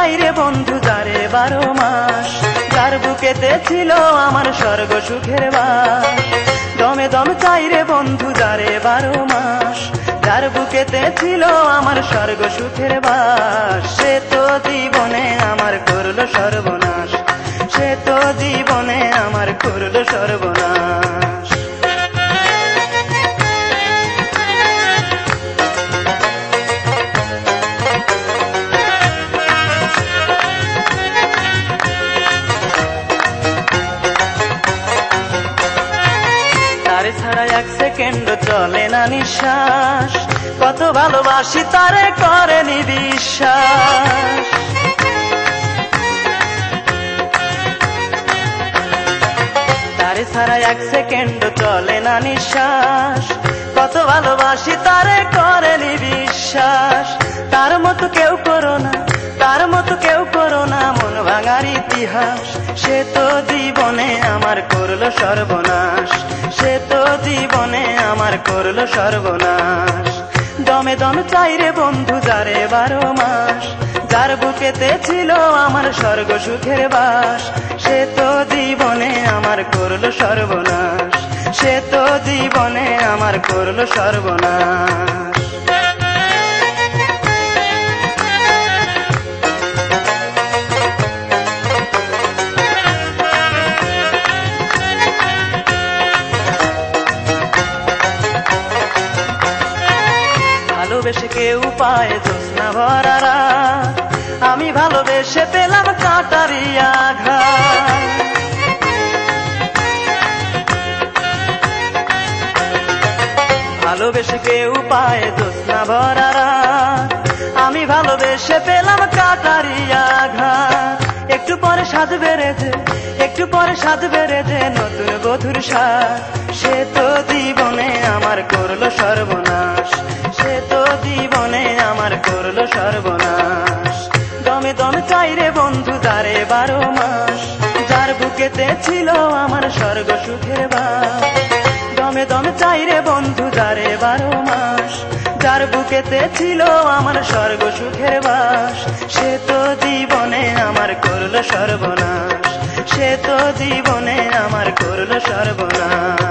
চাই রে বন্ধু যারে 12 মাস, যার বুকেতে ছিল আমার স্বর্গ সুখের বাস। দমে দম চাই রে বন্ধু যারে 12 মাস, যার বুকেতে ছিল আমার স্বর্গ সুখের বাস। সে তো জীবনে আমার করলো সর্বনাশ, সে তো জীবনে আমার করলো সর্বনাশ। তারে ছাড়া এক সেকেন্ড চলে না নিঃশ্বাস, কত ভালোবাসি তারে করেনি বিশ্বাস। তারে ছাড়া এক সেকেন্ড চলে না নিঃশ্বাস, কত ভালোবাসি তারে করেনি বিশ্বাস। তার মতো কেউ করো না, তার মতো কেউ করো না মন ভাঙার ইতিহাস। সে তো জীবনে আমার করলো সর্বনাশ, সে তো জীবনে আমার করলো সর্বনাশ। দমে দম চাই রে বন্ধু যারে 12 মাস, যার বুকেতে ছিল আমার স্বর্গ সুখের বাস। সে তো জীবনে আমার করলো সর্বনাশ, সে তো জীবনে আমার করলো সর্বনাশ। ভালোবেসে কেউ পায় জ্যোৎস্না ভরা রাত, আমি ভালোবেসে পেলাম কাঁটারি আঘাত। ভালোবেসে কেউ পায় জ্যোৎস্না ভরা রাত, আমি ভালোবেসে পেলাম কাঁটারি আঘাত। একটু পরে স্বাদ বেড়েছে, একটু পরে স্বাদ বেড়েছে নতুন বধুর স্বাদ। সে তো জীবনে আমার করলো সর্বনাশ, সে তো জীবনে আমার করলো সর্বনাশ। দমে দমে চাই রে বন্ধু যারে 12 মাস, যার বুকেতে ছিল আমার স্বর্গ সুখের বাস। দমে দমে চাই রে বন্ধু যারে 12 মাস, যার বুকেতে ছিল আমার স্বর্গ সুখের বাস। সে তো জীবনে আমার করলো সর্বনাশ, সে তো জীবনে আমার করলো সর্বনাশ।